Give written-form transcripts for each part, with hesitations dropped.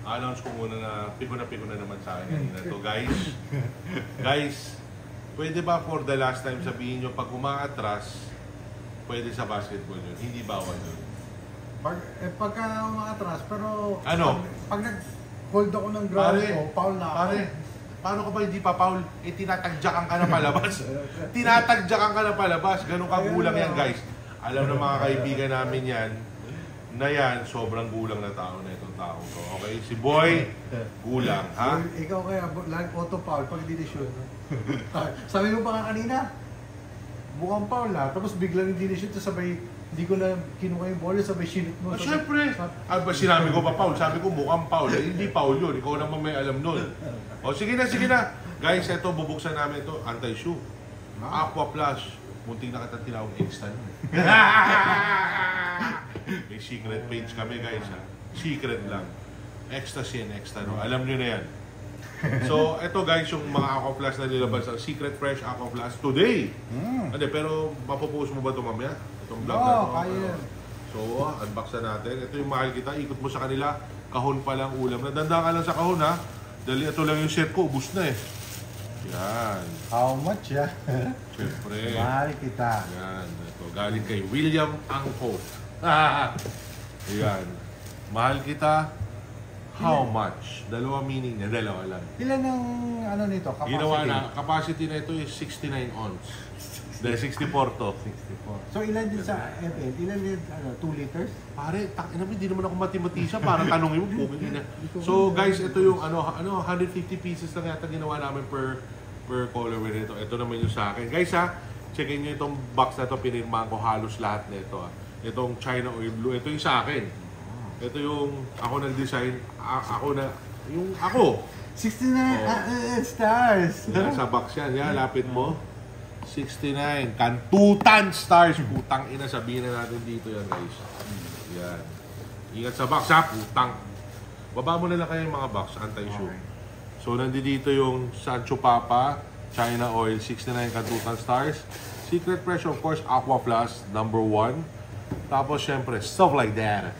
announce ko muna na pigo na naman sa akin kanina to, guys. Guys, pwede ba for the last time sabihin nyo, pag umaatras, pwede sa basketball yun? Hindi bawal yun? Pagka umaatras, pero ano? Pag nag-hold ako ng ground ko, foul na ako. Pare, paano ka ba hindi pa foul? Eh, tinatagjakan ka na palabas. Tinatagjakan ka na palabas. Ganun ka gulang yan, guys. Alam ng mga kaibigan namin yan, na yan, sobrang gulang na tao na itong tao ko. Okay? Si Boy, gulang, ha? Ikaw kaya, auto-foul pag hindi shoot. Sabi mo pa nga kanina, mukhang foul na, tapos biglang hindi shoot, sabay, hindi ko na kinuha yung ball, sabay sinit mo. Siyempre! Sinabi ko pa foul, sabi ko mukhang foul. Hindi foul yun, ikaw naman may alam nun. O sige na. Guys, ito, bubuksan namin ito, anti-shoe. Aqua Plus. Munting na kita tinawag extra nun. May secret page kami, guys, ha? Secret lang. Ecstasy and extra, no? Alam nyo na yan. So, ito guys, yung mga Aqua Plus na nilabas, ang Secret Fresh Aqua Plus today. Hindi, pero mapopost mo ba ito mamaya? Itong vlog na ito? Kaya. So, unbox na natin. Ito yung mahal kita. Ikot mo sa kanila. Kahon pa lang ulam. Nadanda ka lang sa kahon, ha? Dali, ito lang yung set ko. Ubus na eh. Yan. How much, ya? Siyempre. Mahal kita. Yan. Ito, galing kay William Angko. Yan. Mahal kita. How much? Dalawa meaning niya. Dalawa lang. Ilan ang ano nito? Capacity? Ginawa na. Capacity na ito is 69 ounce. Dahil 64 to. 64. So ilan din sa FL? Ilan din, 2 liters? Pare, hindi naman ako mathematician. Parang tanongin mo, bukid na. So guys, ito yung 150 pieces lang yata ginawa namin per colorway nito. Ito naman yung sa akin. Guys ha, checkin nyo itong box na ito. Pinirmahan ko halos lahat na ito. Itong China Oil Blue. Ito yung sa akin. Ito yung ako nag-design. Ako. 69 stars. Yan, sa box yan. Yan, lapit mo. 69. Kantutan stars. Putang ina, sabihin na natin dito yan, guys. Yan. Ingat sa box, ha? Putang. Baba mo na lang kayo yung mga box, anti-shoe. So, nandito yung Sancho Papa, China Oil, 69 Kantutan stars. Secret Fresh, of course, Aqua Plus, number 1. Tapos, syempre, stuff like that.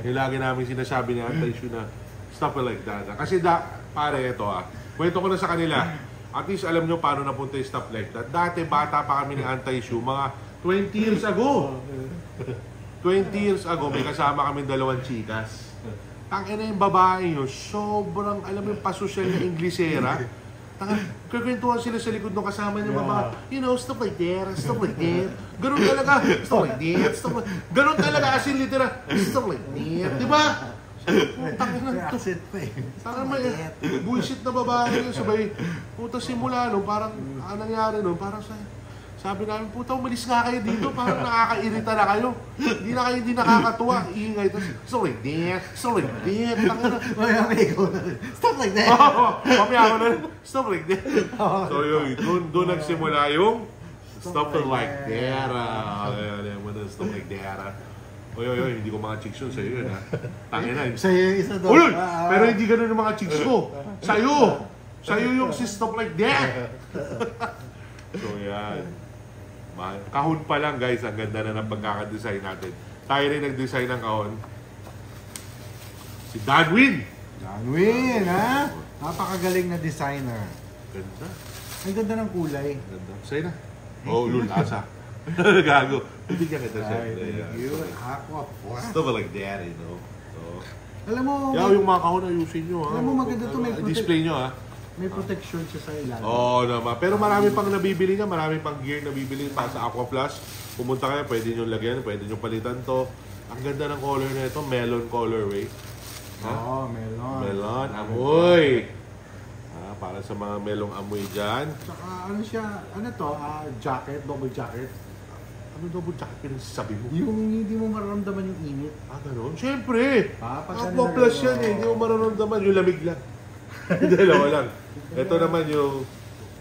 Yung lagi namin sinasabi ni anti-shoe na stuff like that. Kasi, pare, ito kwento ko na sa kanila. At least alam nyo paano napunta yung stuff like that. Dati, bata pa kami ni anti-shoe, mga 20 years ago. 20 years ago, may kasama kami 2 chikas. Tangina yung babae nyo, sobrang, alam mo yung pasosyal na Inglesera. Kukwentuhan sila sa likod ng kasama niya, mga, you know, stuff like that, stuff like that. Ganun talaga, stuff like that, stuff like that. Ganun talaga, as in literal, stuff like that. Diba? Parang may bullshit na babae yun, sabay, puta simula no, parang, nangyari no, parang sabi namin, puta umalis nga kayo dito, parang nakakairita na kayo. Hindi na kayo hindi nakakatuwa, ingay, tapos, stuff like that, stuff like that, stuff like that. Mamaya ako na rin, stuff like that. So yun, doon nagsimula yung stuff like that. Stuff like that. Oy, hindi ko mga chicks yun. Sa'yo yun, ha? Tangin na. Sa'yo yung isa doon. Uy! Pero hindi ganun yung mga chicks ko. Sa'yo! Sa'yo yung stuff like that. So, yan. Kahon pa lang, guys. Ang ganda na ng pagkakadesign natin. Tayo rin nag-design ng kahon. Si Danwin! Danwin, ha? Napakagaling na designer. Ganda. Ang ganda ng kulay. Ganda. Sa'yo na. Oh, lulasa. Gago. Bibigyan kita siya. Thank you. Aqua Plus. Stuff like that, you know. So, alam mo, yung mga kahon ayusin nyo, ha? Alam mo, maganda ito. Display nyo, ha? May protection siya sa ilalim. Oo naman. Pero marami pang nabibili niya. Marami pang gear nabibili pa sa Aqua Plus. Pumunta kayo, pwede nyo lagyan, pwede nyo palitan to. Ang ganda ng color na ito, melon colorway. Oo, melon. Melon, amoy. Para sa mga melong amoy dyan. Saka ano siya, jacket, double jacket. Ano double jacket pinagsasabi mo? Yung hindi mo mararamdaman yung init. Gano'n? Siyempre! Aqua Plus yan eh. Hindi mo mararamdaman. Yung lamig lang. Dalawa lang. Ito naman yung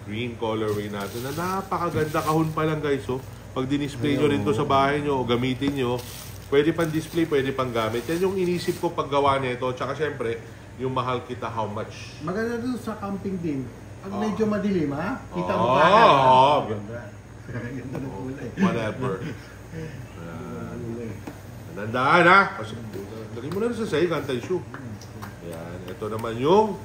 green colorway natin na napakaganda. Kahon pa lang, guys. Oh. Pag dinisplay nyo rin to sa bahay nyo o gamitin nyo, pwede pang display, pwede pang gamit. Yan yung inisip ko paggawa nito. Tsaka siyempre, yung mahal kita, how much? Maganda doon sa camping din. Pag medyo madilim, ha? Kita mo ba? Oo. Ganda. Ganda ng kulay. Whatever. Nandaan, ha? Lagay mo na rin sa sa'yo, anti-shoe. Ayan. Ito naman yung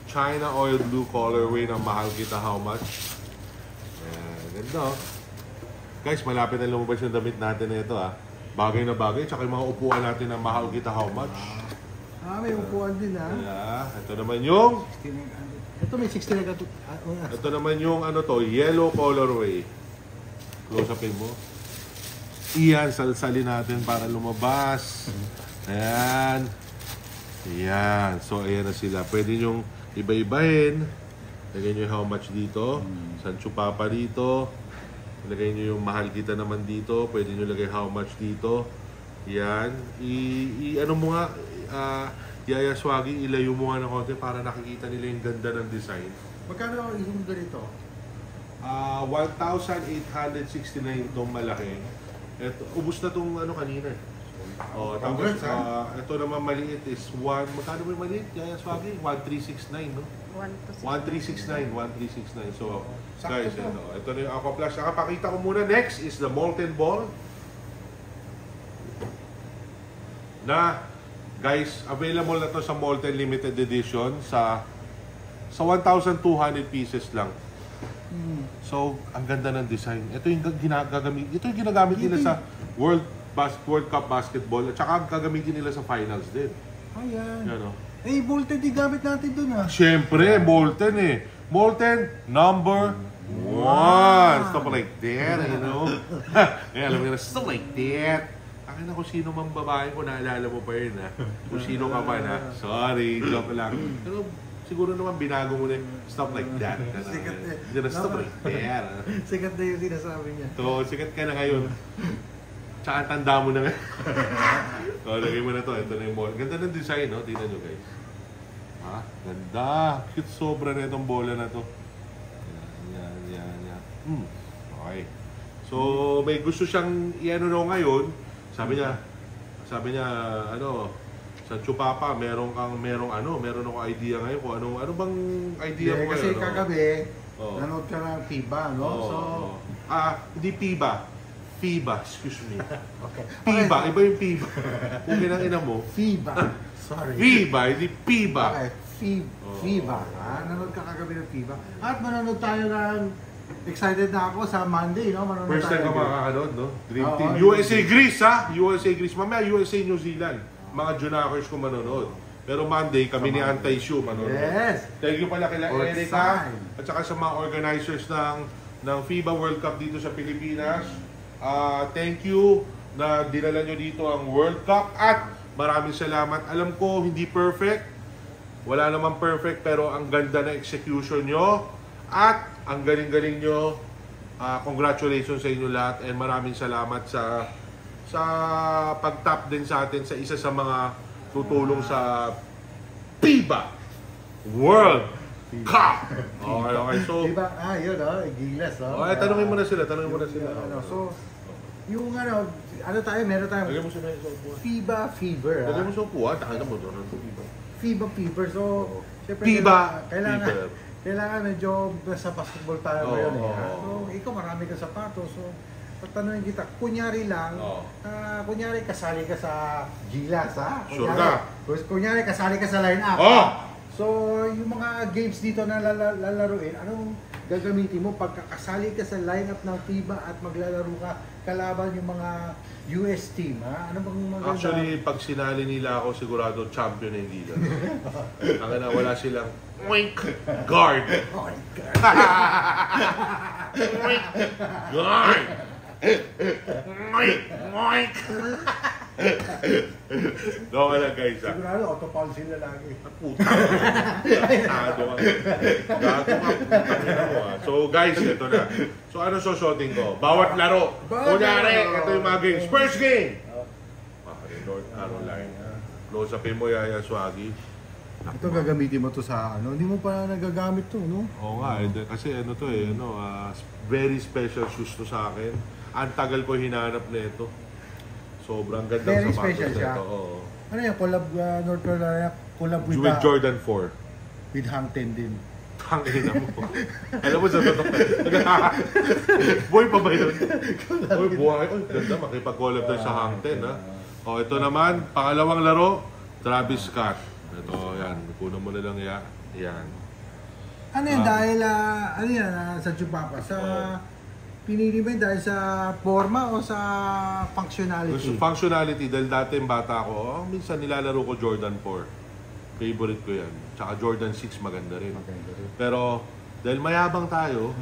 China Oil Blue colorway ng Mahal Kita How Much. Ayan. Ganda. Guys, malapit na lumabas yung damit natin na ito. Bagay na bagay. Tsaka yung mga upuan natin ng Mahal Kita How Much. May upuan din Yeah. Ito naman yung... Ito may 60 na gato. Ito naman yung ano to, yellow colorway. Close upin mo. Iyan, salsalin natin para lumabas. Ayan. Ayan. So, ayan na sila. Pwede nyong iba-ibahin. Lagay nyo yung how much dito. Sancho Papa dito. Lagay nyo yung Mahal Kita naman dito. Pwede nyo lagay how much dito. Yan. Ano mo nga, Yaya Swagi, ilayo mo nga ng konti para nakikita nila yung ganda ng design. Magkano yung ganito? 1,869 itong malaki. Ito, ubus na itong ano kanina. Tapos, ito naman maliit is magkano ba yung maliit? Yaya Swagi? 1,369, no? 1,369. So, guys, ito na yung Aqua Plus. Pakita ko muna. Next is the Molten Ball. Guys, available na to sa Molten Limited Edition sa 1,200 pieces lang. So, ang ganda ng design. Ito yung ginagamit nila sa World Cup Basketball at saka gagamitin nila sa finals din. Ayan. Yan, Molten din gamit natin dun Siyempre, Molten Molten number 1. Stuff like that, you know. Alam mo na, stuff like that. Akin ako sino mang babae ko, naalala mo pa yun Kung sino ka pa Sorry, joke lang. Pero siguro naman binago mo na stuff like that. Sikat Stuff like that. Sikat na yung sinasabi niya. So, sikat ka na ngayon. Tsaka tanda mo na ngayon. So, lagay mo na to. Ito na yung ball. Ganda ng design, no? Tingnan nyo, guys. Ganda. Cute sobra na itong bola na to. Yan. Okay. So, may gusto siyang i-ano ngayon. Sabi niya, Sancho Papa, meron akong idea ngayon kung ano bang idea mo ngayon. Kasi kagabi, nanood ka ng FIBA, no? Hindi FIBA, excuse me. Okay. FIBA, iba yung FIBA. Kung ginang-ina mo. FIBA. Sorry. FIBA, hindi FIBA. Okay, FIBA. Nanood ka kagabi ng FIBA. At manonood tayo ng excited na ako sa Monday, no? Manonood First time tayo. ka makakanood, no? Dream Team. USA Greece, USA Greece. Mamaya USA New Zealand. Mga Junakers ko manonood. Pero Monday, kami ni Anti-Shoe manonood. Yes. Thank you pala kila Erika at saka sa mga organizers ng FIBA World Cup dito sa Pilipinas. Thank you na dinala nyo dito ang World Cup at maraming salamat. Alam ko, hindi perfect. Wala namang perfect pero ang ganda na execution nyo at ang galing-galing nyo. Congratulations sa inyo lahat and maraming salamat sa pag-tap din sa atin sa isa sa mga tutulong sa FIBA World Cup. Okay. So, diba? Yun, Gilas, okay, tanungin mo na sila. So, yung ano tayo, meron tayo Lagay mo sila sa upuan. FIBA Fever. Lagay mo sa upuan. Takita mo doon. FIBA Fever. So, syempre, FIBA kailangan medyo sa basketball tayo ngayon. So, ikaw marami kang sapatos. So, tatanungin kita, kunyari lang, kunyari kasali ka sa Gilas, Sure ka. Kunyari kasali ka sa line-up. So, yung mga games dito na lalaruin, anong gagamitin mo pagkakasali ka sa lineup ng FIBA at maglalaro ka kalaban yung mga US team, Ano bang maganda? Actually, pag sinali nila ako, sigurado champion na hindi lang. Ang wala silang oink guard. Oink guard. Oink. Okay lang guys Sigurado, auto-foul sila lagi. Puta. Gago ka. So guys, ito na. So ano susuotin ko? Bawat laro. Kunyari, ito yung mga games. First game! North Carolina. Close upin mo, Yaya Swagi. Ito gagamitin mo to sa hindi mo pa nagagamit to, no? Oo nga, kasi to very special shoes to sa akin. Ang tagal ko hinanap na ito. Sobrang ganda Very sa special sapatos siya. na ito. Ano yan? Collab, North Carolina, collab With Jordan 4. with Hang Ten din. Tangina mo. Alam mo sa totoo. Boy pa ba yun? Boy, buhay. Oh, ganda. Makipag-collab tayo sa Hang Ten, ito naman, pangalawang laro, Travis Scott. Ito, yan. Kunan mo na lang yan. Ano yan, dahil, ano yan, sa Chupapa? Sa, pinili mo yun dahil sa forma o sa functionality? Gusto functionality, dahil dati yung bata ko, minsan nilalaro ko Jordan 4. Favorite ko yan. Tsaka Jordan 6 maganda rin. Pero, dahil mayabang tayo,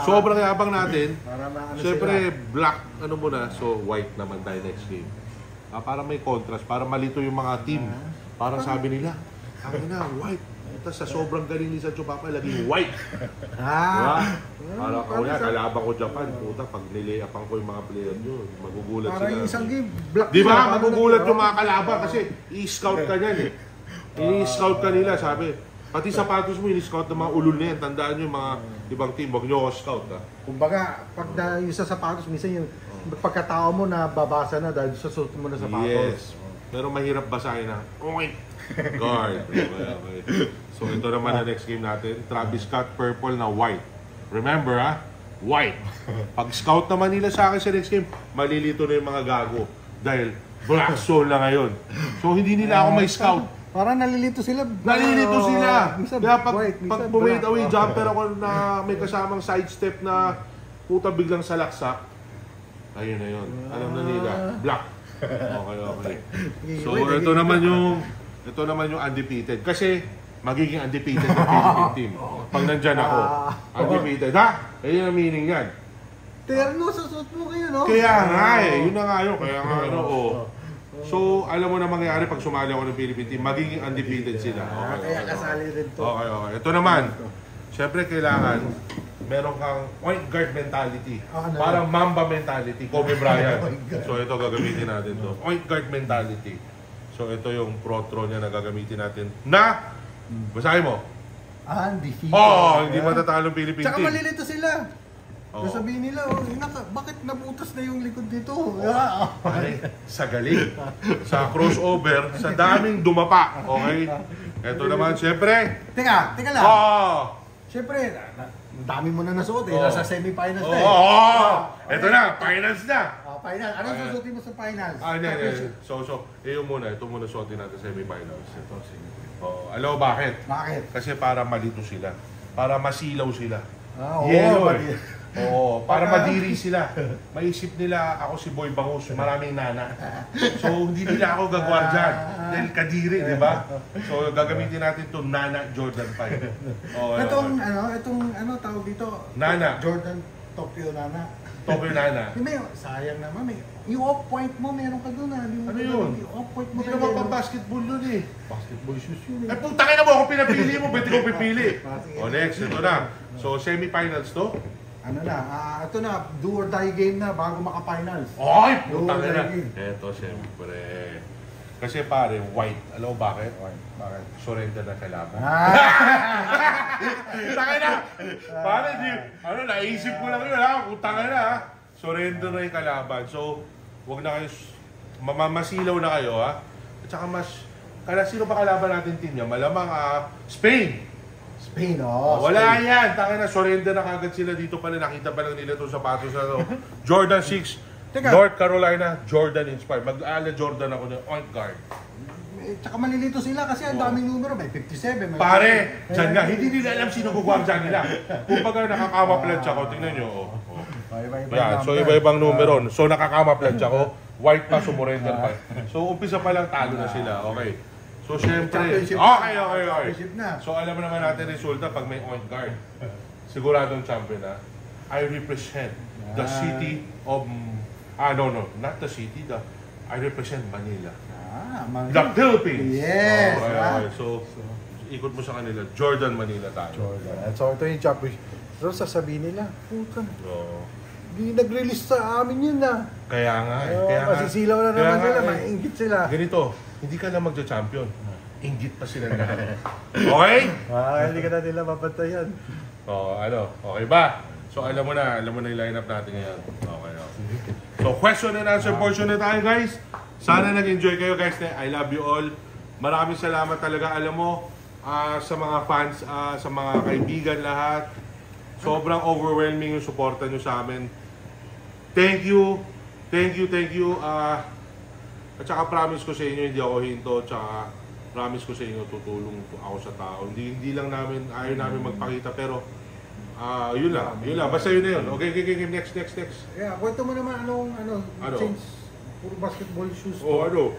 sobrang yabang natin, syempre black, ano muna, so white naman tayo next game. Para may contrast, para malito yung mga team. Para sabi nila, ang ina, white. Tapos sa sobrang galing ni Sancho Papa, laging white. Diba? Para ako yan, kalaban ko Japan. Puta, pag nilayapan ko yung mga player nyo, magugulat sila. Parang isang game, black. Di ba? Magugulat yung mga kalaban kasi i-scout ka niyan eh. I-scout ka nila, sabi. Pati sapatos mo, i-scout ng mga ulul na yan. Tandaan nyo yung mga ibang team, huwag nyo ako scout ha. Kumbaga, pag yung sa sapatos, minsan yung pagkatao mo na babasa na dahil sa suot mo na sapatos. Yes. Pero mahirap basahin na, okay, guard. Okay. So ito naman ang next game natin. Travis Scott, purple na white. Remember ha? White. Pag scout naman nila sa akin sa next game, malilito na yung mga gago. Dahil black zone na ngayon. So hindi nila ako may scout. Parang nalilito sila. Nalilito sila. Kaya pag white, away jumper ako na may kasamang sidestep na puta biglang salaksak. Ayun na yun. Alam na nila. Black. Okay. So ito naman yung undefeated. Kasi magiging undefeated ng Philippine team. Pag nandyan ako, undefeated. Ha? Ayun ang meaning yan. Terno, susot mo kayo, no? Kaya nga eh. Yun na nga yun. Kaya nga ano, So, alam mo na mangyayari pag sumali ako ng Philippine team, magiging undefeated sila. Kaya kasali rin to. Okay. Ito naman. Siyempre, kailangan meron kang point guard mentality. Parang Mamba mentality, Kobe Bryant. So, ito gagamitin natin to. Point guard mentality. So, ito yung protro niya na gagamitin natin na basahin mo. Undefeated. Hindi matatalo ng Philippine team. Tsaka malilito sila. Sabihin nila, bakit nabutas na yung likod nito? Sa galing. Sa crossover, sa daming dumapa. Okay? Ito naman, syempre. Teka lang. Syempre, dami mo na nasuot eh. Nasa semi-finals na eh. Ito na, finals na. Final. Anong susutin mo sa finals? Ito muna suotin natin sa semi-finals. Alam mo bakit? Bakit? Kasi para malito sila. Para masilaw sila. Para madiri sila. Maisip nila ako si Boy Bangus, maraming nana. So hindi nila ako gagwardyan dahil kadiri, di ba? So gagamitin natin 'tong Nana Jordan 5. Itong tawag dito? Nana. Jordan Tokyo Nana. Tokyo Nana. Sayang naman yung off point mo, meron ka doon Ano yun? Yung off point mo. Hindi naman pa basketball yun eh. Basketball shoes yun eh. Putangin na mo ako pinapili mo, ba't ko pipili? Next, ito na. So semi-finals to. Ito na, do or die game na bago maka-finals. Putang na. Ito, siyempre. Kasi pare, white. Alam mo bakit? Bakit? Surrender na kailangan. Putang na! Pare, naisip ko lang yun ha. Putang na. Surrender na yung kalaban. So, huwag na kayo, masilaw na kayo ha. At saka sino ba kalaban natin team niya? Malamang Spain. Wala yan. Tangina, surrender na kagad sila dito pala. Nakita pa lang nila itong sapatos na Jordan 6, North Carolina, Jordan inspired. Mag-ala Jordan ako ng point guard. Tsaka malilito sila kasi ang daming numero. May 57. Pare, dyan nga. Hindi nila alam sino gugwardya nila. Kung baga nakakama-pledge ako, tingnan nyo. So iba-ibang numero. So nakakama-pledge ako. White pa, sumurrender pa. So umpisa pa lang talo na sila. Okay. So, syempre, okay. So, alam mo naman natin resulta pag may point guard. Siguradong champion na. I represent the city of, not the city, I represent Manila. The Philippines. Yes. Okay. So, ikot mo sa kanila, Jordan, Manila tayo. So, ito yung championship. Pero sasabihin nila, puta, hindi nag-release sa amin yun na. Kaya nga. Masisilaw na naman sila, maingit sila. Ganito, hindi ka lang magja-champion. Inggit pa sila na. Okay? Hindi ka na nila mapantayan. Okay ba? So alam mo na yung lineup natin ngayon. Okay. So question and answer portion na tayo guys. Sana nag-enjoy kayo guys. I love you all. Maraming salamat talaga. Alam mo, sa mga fans, sa mga kaibigan lahat. Sobrang overwhelming yung suporta nyo sa amin. Thank you. At saka promise ko sa inyo, hindi ako hinto. Tsaka promise ko sa inyo, tutulong ako sa tao. Hindi lang namin, ayaw namin magpakita, pero yun lang. Basta yun na yun. Okay, next. Yeah, kwento mo naman ano? Since puro basketball shoes to.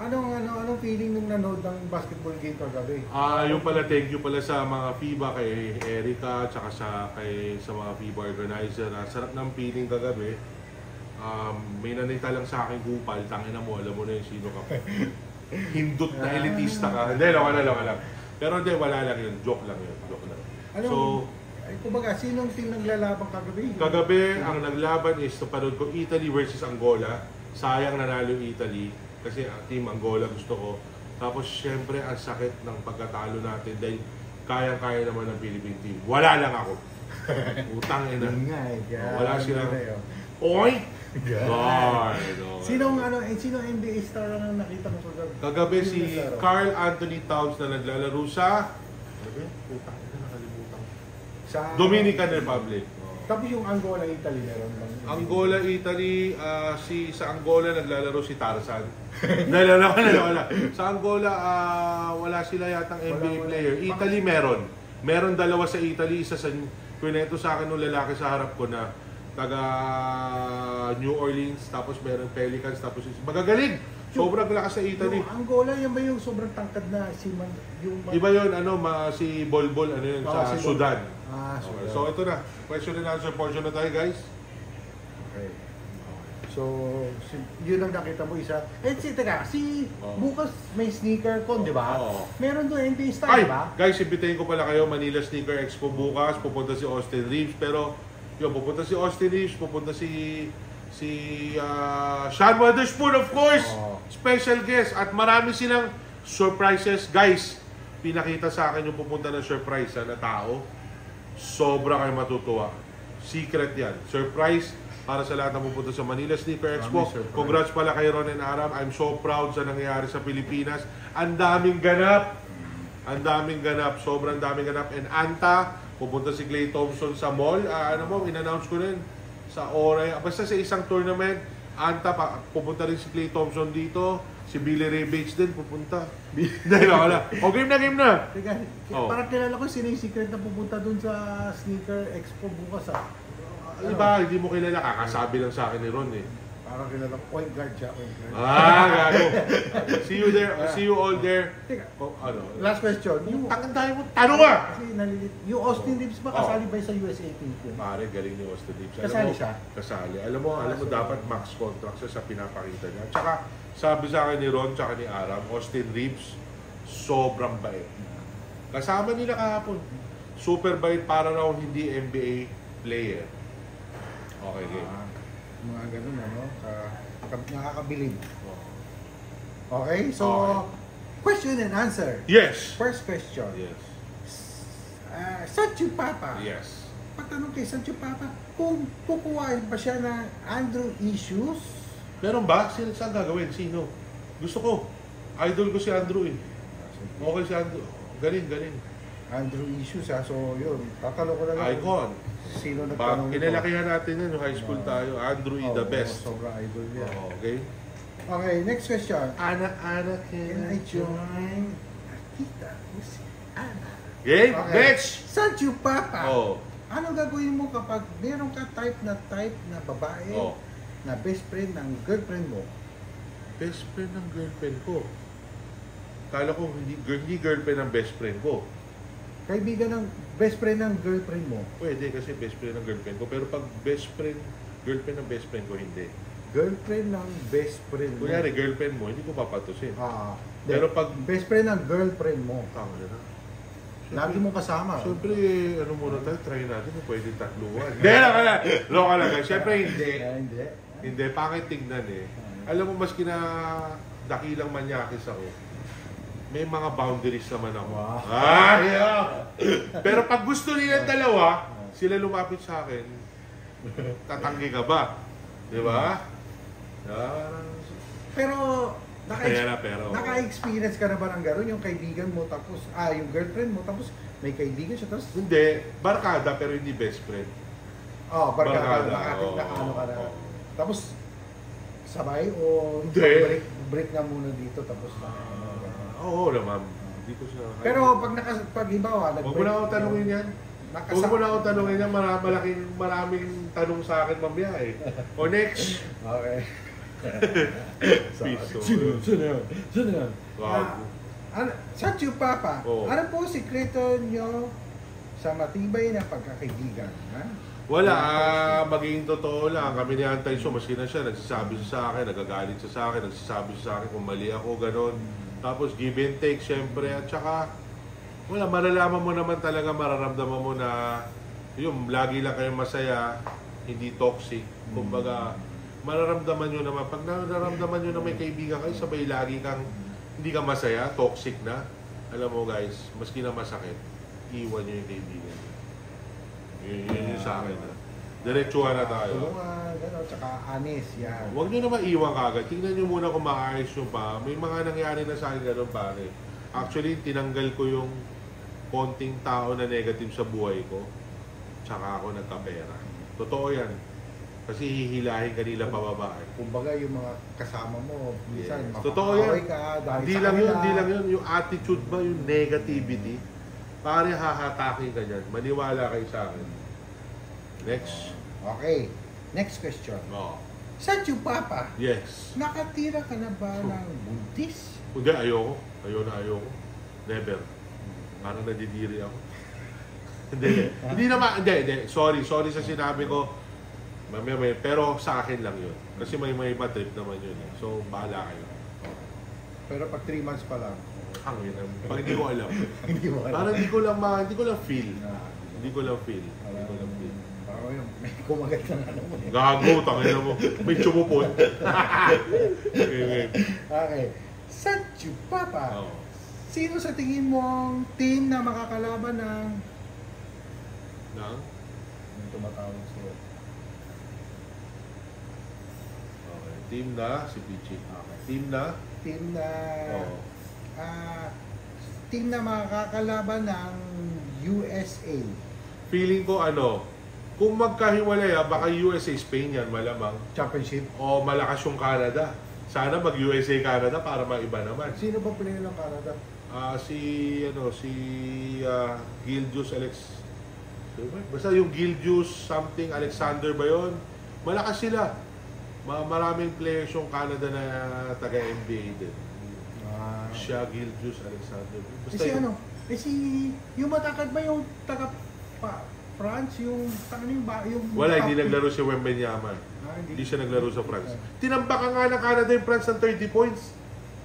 Anong feeling nung nanood ng basketball game kagabi? Yung pala, thank you pala sa mga FIBA, kay Erica, tsaka sa mga FIBA organizer. Sarap ng feeling kagabi. May nanita lang sa akin kupal, tangina mo, alam mo na yung sino ka. Hindot na elitista ka. Hindi, lang. Pero hindi, wala lang yun. Joke lang yun. Kumbaga, sinong team naglalaban kagabi? Kagabi, ang naglaban is, napanood ko, Italy versus Angola. Sayang nanalo yung Italy. Kasi team Angola gusto ko. Tapos, syempre, ang sakit ng pagkatalo natin dahil kayang-kaya naman ng Philippine team. Wala lang ako. Utang ina. Wala silang... Oy! Sinong NBA star ang nakita mo kagabi? Kagabi si Karl Anthony Towns na naglalaro sa Dominican Republic. Tapos yung Angola, Italy meron lang. Angola, Italy, sa Angola naglalaro si Tarzan. Wala. Sa Angola, wala sila yatang NBA player. Italy meron. Meron dalawa sa Italy, isa sa kwento sa akin ng lalaki sa harap ko na taga New Orleans, tapos meron Pelicans, tapos magagaling. Sobrang lakas sa Italy. Yung Angola, yan ba yung sobrang tangkad na Iba yun, si Bolbol, sa Sudan. Sudan. So ito na, question and answer portion na tayo, guys. Okay. So, yun ang nakita mo isa. Bukas may sneaker con, di ba? Meron doon NBA style, di ba? Guys, imbitahin ko pala kayo, Manila Sneaker Expo bukas. Pupunta si Austin Reeves, pero pupunta si Austin Reeves, pupunta si Sean Witherspoon, of course. Special guest. At marami silang surprises. Guys, pinakita sa akin yung pupunta ng surprise na tao. Sobra kayo matutuwa. Secret yan. Surprise para sa lahat na pupunta sa Manila Sneaker Expo. Congrats pala kay Ron and Aram. I'm so proud sa nangyayari sa Pilipinas. Ang daming ganap. Sobrang daming ganap. And Anta, pupunta si Klay Thompson sa mall. In-announce ko rin sa Oray. Basta sa isang tournament, Anta, pupunta rin si Klay Thompson dito. Si Billy Ray Bates din pupunta. Dahil wala. Game na. Parang kilala ko sino yung secret na pupunta dun sa Sneaker Expo bukas Iba, hindi mo kilala. Kakasabi lang sa akin ni Ron eh. Parang kilala ko, point guard siya. Gago. See you there. See you all there. Last question. Tanong ka! Kasi yung Austin Reeves ba kasali ba sa USA team? Pare, galing ni Austin Reeves. Kasali siya? Kasali. Alam mo, dapat max contract siya sa pinapakita niya. Tsaka, sabi sa akin ni Ron tsaka ni Aram, Austin Reeves, sobrang bait. Kasama nila kahapon. Super bait, para raw hindi NBA player. Okay, game. Mga ganun, nakakabilib. Okay, so, question and answer. Yes. First question. Yes. Sancho Papa. Yes. Pagtanong kay Sancho Papa, kung kukuha ba siya ng Andrew issues? Meron ba? Saan gagawin? Sino? Gusto ko. Idol ko si Andrew eh. Okay si Andrew. Galing. Andrew issues So yun. Tatanong ko na lang. Icon. Sino nagtanong ito? Kinalakihan natin yun. High school tayo. Andrew the best. Sobrang idol niya. Okay. Okay, next question. Ana, can I join? Kita ko si Ana. Okay? Next! Sancho Papa. Anong gagawin mo kapag meron ka type na babae na best friend ng girlfriend mo? Best friend ng girlfriend ko? Kala ko hindi girlfriend ng best friend ko. Kaibigan ng best friend ng girlfriend mo? Pwede kasi best friend ng girlfriend ko. Pero pag girlfriend ng best friend ko, hindi. Girlfriend ng best friend mo? Kunyari, girlfriend mo, hindi ko papatusin. Pero pag best friend ng girlfriend mo, tama na. lagi mo kasama. Siyempre, muna tayo, try natin kung pwede tatluan. Hindi, loka lang. Siyempre, hindi. Hindi, pangit tignan eh. Alam mo, mas dakilang manyakis ako. May mga boundaries naman ako. Pero pag gusto nila dalawa, sila lumapit sa akin, tatanggi ka ba? Di ba? Pero, naka-experience ka na ba ng gano'n? Yung kaibigan mo, tapos, yung girlfriend mo, tapos may kaibigan siya, tapos... Hindi, barkada pero hindi best friend. Barkada. Nakaano ka na. Tapos, sabay o break na muna dito, tapos Oo naman. Hindi ko siya... Pero pag hibawa, Huwag mo na akong tanungin yan. Huwag mo na akong tanungin yan. Maraming tanong sa akin mamaya eh. O next. Okay. Piso. Sino yan? Wow. Sancho Papa, Oo. ano po sikreto nyo sa matibay na pagkakaibigan? Ha? Wala, maging totoo lang. Kami ni Antay Show, maski na siya, nagsasabi siya sa akin, nagagalit siya sa akin, nagsasabi siya sa akin kung mali ako, ganon. Tapos give and take, syempre. At saka, wala, malalaman mo naman talaga, mararamdaman mo na yung lagi lang kayong masaya, hindi toxic. Kumbaga, mararamdaman nyo naman. Pag nararamdaman nyo na may kaibigan kayo, sabay lagi kang hindi ka masaya, toxic na. Alam mo guys, maski na masakit, iwan nyo yung kaibigan. Yun yung sa akin. Diretsuhan na tayo. Tulungan, gano'n, tsaka honest, yan. Huwag nyo na maiwan kagad. Tingnan nyo muna kung maayos nyo pa. May mga nangyari na sa akin gano'n pare. Actually, tinanggal ko yung konting tao na negative sa buhay ko. Tsaka ako nagkapera. Totoo yan. Kasi hihilahin kanila pababa. Kumbaga yung mga kasama mo, minsan Totoo yan. mapapakaway ka dahil Hindi sa lang kanila. yun, hindi lang yun. Yung attitude ba, yung negativity, pare hahatakin ka dyan. Maniwala kayo sa akin. Next. Okay, next question. Oo. Sancho Papa, Yes. nakatira ka na ba ng buntis? Hindi, ayoko. Ayoko. Never. Parang nadidiri ako. Hindi naman, hindi. Sorry sa sinabi ko. Pero sa akin lang yun. Kasi may iba trip naman yun. So, bahala kayo. Pero pag 3 months pa lang. Hangin. Pag hindi ko alam. Hindi mo alam. Parang hindi ko lang feel. Ah, Hindi ko lang feel. Parang yung may kumagat ng ano mo. Gago, tangin mo. May tsumupon. Okay. Okay. Sancho Papa, Oo. sino sa tingin mong team na makakalaban ng... Nang? Yung tumatawag sa'yo. Okay. Team na, si Pichi. Okay. Team na? Team na... Oo. Team na makakalaban ng USA. Feeling ko kung magkahiwalay baka USA, Spain yan, malamang. Championship. O malakas yung Canada. Sana mag-USA, Canada para maiba naman. Sino ba player ng Canada? Si Gilgeous basta yung Gilgeous something Alexander ba yun? Malakas sila. Maraming players yung Canada na taga-NBA din. Siya, Gilgeous, Alexander. Basta yung matakad ba yung taga France, yung wala, hindi naglaro si Wembanyama. Hindi siya naglaro sa France. Tinambakan nga ng Canada yung France ng 30 points.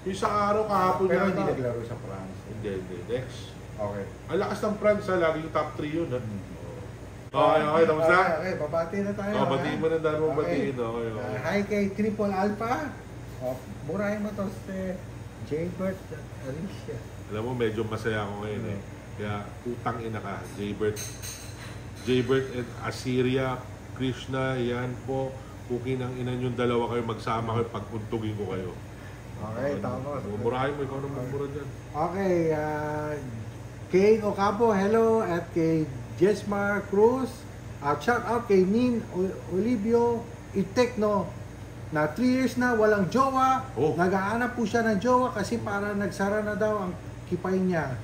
Yung sa araw kahapon pero yata. hindi naglaro sa France. Hindi. Next. Okay. Ang lakas ng France lagi yung top 3 yun. Okay, tapos na? Okay, babati na tayo. Batiin mo na dahil mong batiin. Okay. Hi kay Triple Alpha. Murahin mo to si Jaybert Alicia. Alam mo, medyo masaya ako ngayon eh. Kaya utang ina ka, Jaybert and Assyria, Krishna, yan po. Pukin ang ina yung dalawa kayo, magsama kayo, pagpuntugin ko kayo. Okay, tama. Murahin mo, ikaw na magmura dyan. Okay, kay Ocampo, hello. At kay Jesmar Cruz. Shout out kay Nin Olivio Itekno na 3 years na walang jowa. Oh. Nag-aanap po siya ng jowa kasi para nagsara na daw ang kipay niya.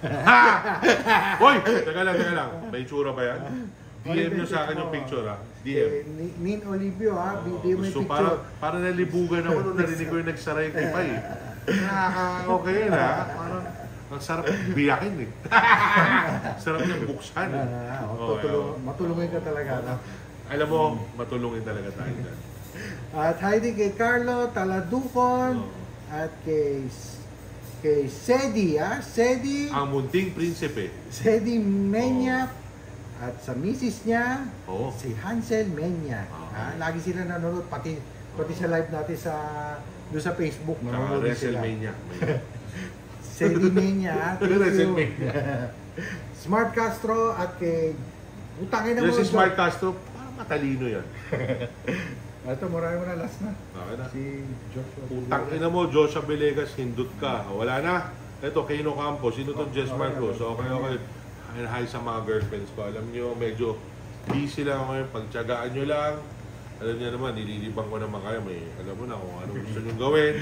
Hoy! Teka lang. May tsura ba yan? DM nyo sa akin yung picture ha. DM. Nin Olivio ha, video mo yung So picture. para nalibugan ako nung narinig ko yung nagsara yung kipay eh. Okay yun ha. Parang ang sarap biyakin eh. Sarap yung buksan eh. Matulungin ka talaga. No? Alam mo, matulungin talaga tayo dyan. At hi din kay Carlo Taladukon at kay Sedi, Sedi. Ang munting prinsipe. Sedi Menya at sa misis niya, Oo. si Hansel Menya. Lagi sila nanonood, pati sa live natin doon sa Facebook. Nanonood sila. WrestleMania. Sedi Menya. WrestleMania. Smart Castro at kay utangin na mo. Si Smart Castro, parang matalino yan. Ito, marami mo na last na. Okay na. Si Joshua. Utang ina mo, Joshua Villegas, hindot ka. Wala na. Ito, Kano Campos. Sino itong Jess Marcos? Okay. And hi sa mga girlfriends ko. Alam nyo, medyo busy lang ako ngayon. Pagtsagaan nyo lang. Alam nyo naman, nililibang ko naman kayo. Alam mo na kung ano gusto nyo gawin.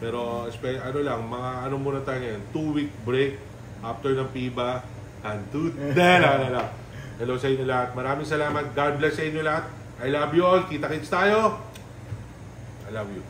Pero ano lang, mga ano muna tayo ngayon, 2-week break after ng FIBA and hello sa inyo lahat. Maraming salamat. God bless sa inyo lahat. I love you all. Kita-kits tayo. I love you.